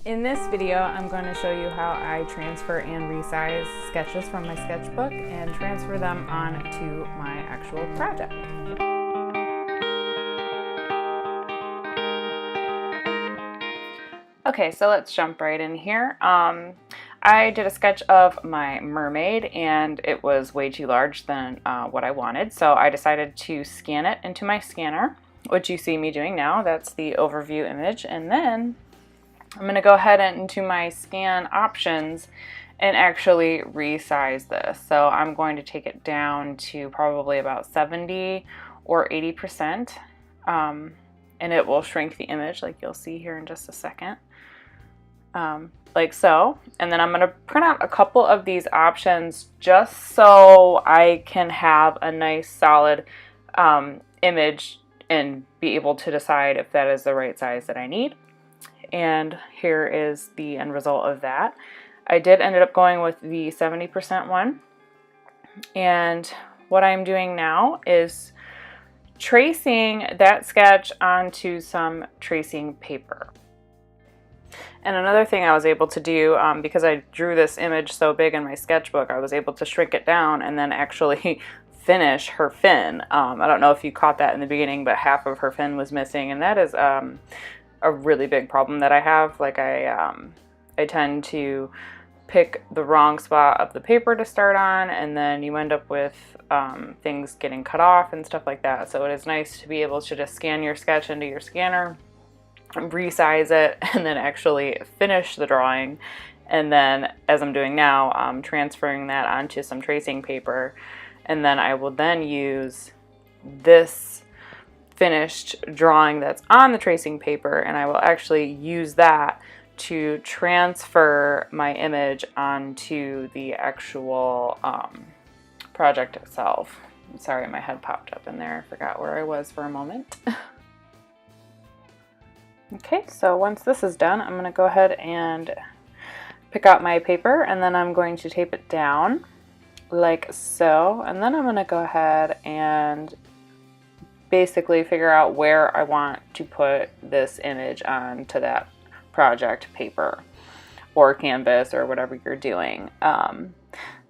In this video, I'm going to show you how I transfer and resize sketches from my sketchbook and transfer them onto my actual project. Okay, so let's jump right in here. I did a sketch of my mermaid and it was way too large than what I wanted, so I decided to scan it into my scanner, which you see me doing now. That's the overview image, and then I'm going to go ahead into my scan options and actually resize this. So I'm going to take it down to probably about 70 or 80%, and it will shrink the image like you'll see here in just a second, like so. And then I'm going to print out a couple of these options just so I can have a nice solid image and be able to decide if that is the right size that I need. And here is the end result of that. I did end up going with the 70% one. And what I'm doing now is tracing that sketch onto some tracing paper. And another thing I was able to do, because I drew this image so big in my sketchbook, I was able to shrink it down and then actually finish her fin. I don't know if you caught that in the beginning, but half of her fin was missing, and that is a really big problem that I have. Like I tend to pick the wrong spot of the paper to start on, and then you end up with things getting cut off and stuff like that. So it is nice to be able to just scan your sketch into your scanner, resize it, and then actually finish the drawing. And then, as I'm doing now, I'm transferring that onto some tracing paper, and then I will then use this finished drawing that's on the tracing paper, and I will actually use that to transfer my image onto the actual project itself. I'm sorry, my head popped up in there. I forgot where I was for a moment. Okay, so once this is done, I'm going to go ahead and pick out my paper, and then I'm going to tape it down like so, and then I'm going to go ahead and basically figure out where I want to put this image onto that project paper or canvas or whatever you're doing.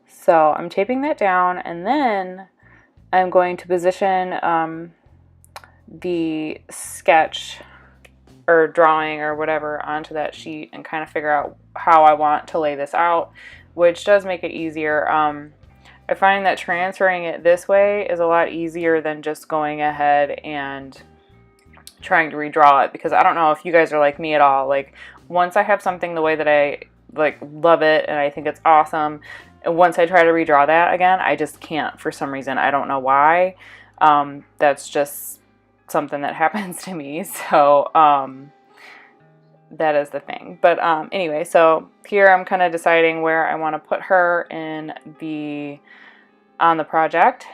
So I'm taping that down, and then I'm going to position the sketch or drawing or whatever onto that sheet and kind of figure out how I want to lay this out, which does make it easier. I find that transferring it this way is a lot easier than just going ahead and trying to redraw it, because I don't know if you guys are like me at all. Like, once I have something the way that I love it and I think it's awesome, and once I try to redraw that again, I just can't for some reason. I don't know why. That's just something that happens to me. So that is the thing. But anyway, so here I'm kind of deciding where I want to put her on the project,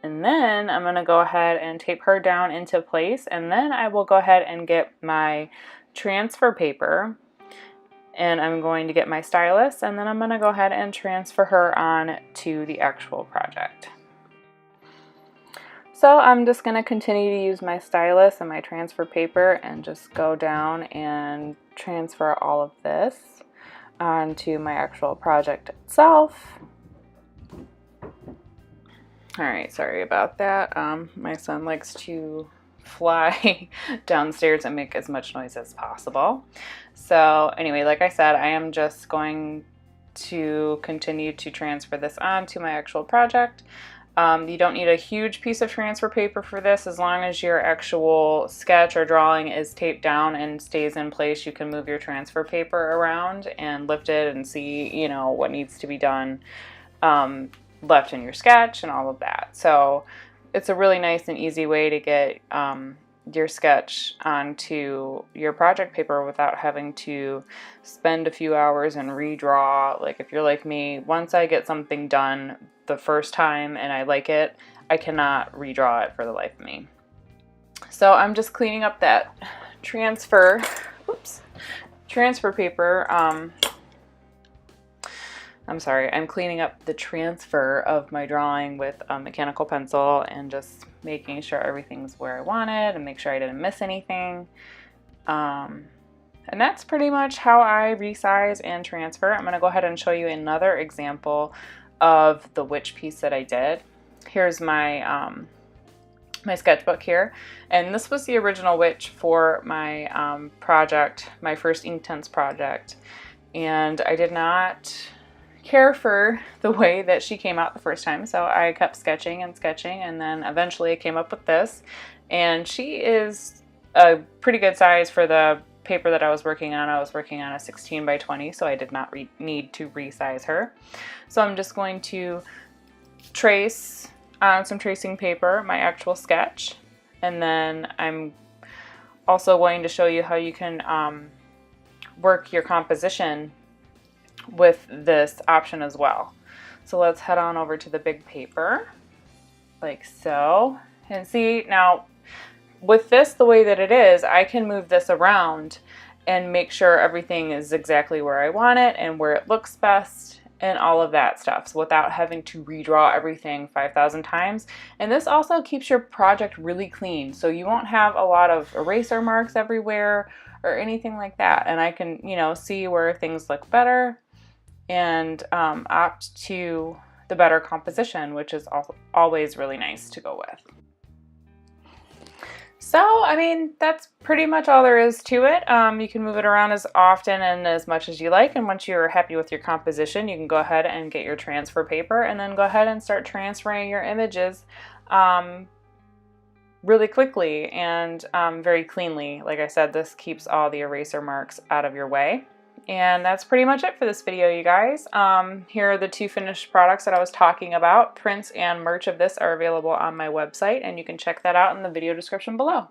and then I'm going to go ahead and tape her down into place, and then I will go ahead and get my transfer paper, and I'm going to get my stylus, and then I'm going to go ahead and transfer her on to the actual project. So I'm just going to continue to use my stylus and my transfer paper and just go down and transfer all of this onto my actual project itself. Alright, sorry about that. My son likes to fly downstairs and make as much noise as possible. So anyway, like I said, I am just going to continue to transfer this onto my actual project. You don't need a huge piece of transfer paper for this. As long as your actual sketch or drawing is taped down and stays in place, you can move your transfer paper around and lift it and see, you know, what needs to be done left in your sketch and all of that. So it's a really nice and easy way to get your sketch onto your project paper without having to spend a few hours and redraw. Like, if you're like me, once I get something done the first time and I like it, I cannot redraw it for the life of me. So I'm just cleaning up that transfer paper. I'm sorry, I'm cleaning up the transfer of my drawing with a mechanical pencil and just making sure everything's where I want it and make sure I didn't miss anything. And that's pretty much how I resize and transfer. I'm going to go ahead and show you another example of the witch piece that I did. Here's my my sketchbook here, and this was the original witch for my project, my first Inktense project, and I did not care for the way that she came out the first time, so I kept sketching and sketching, and then eventually I came up with this, and she is a pretty good size for the paper that I was working on. I was working on a 16 by 20, so I did not need to resize her. So I'm just going to trace on some tracing paper my actual sketch, and then I'm also going to show you how you can work your composition with this option as well. So let's head on over to the big paper, like so, and see now with this the way that it is, I can move this around and make sure everything is exactly where I want it and where it looks best and all of that stuff, so without having to redraw everything 5,000 times. And this also keeps your project really clean, so you won't have a lot of eraser marks everywhere or anything like that. And I can, you know, see where things look better and opt to the better composition, which is always really nice to go with. So, I mean, that's pretty much all there is to it. You can move it around as often and as much as you like, and once you're happy with your composition, you can go ahead and get your transfer paper and then go ahead and start transferring your images really quickly and very cleanly. Like I said, this keeps all the eraser marks out of your way. And that's pretty much it for this video, you guys. Here are the two finished products that I was talking about. Prints and merch of this are available on my website, and you can check that out in the video description below.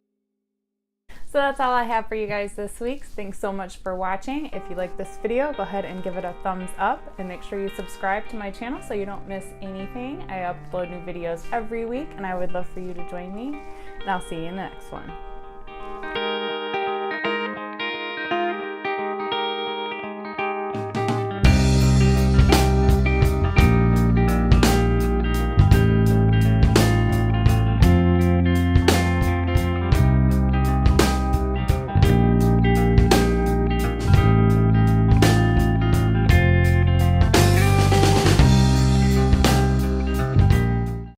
So that's all I have for you guys this week. Thanks so much for watching. If you like this video, go ahead and give it a thumbs up, and make sure you subscribe to my channel so you don't miss anything. I upload new videos every week, and I would love for you to join me. And I'll see you in the next one.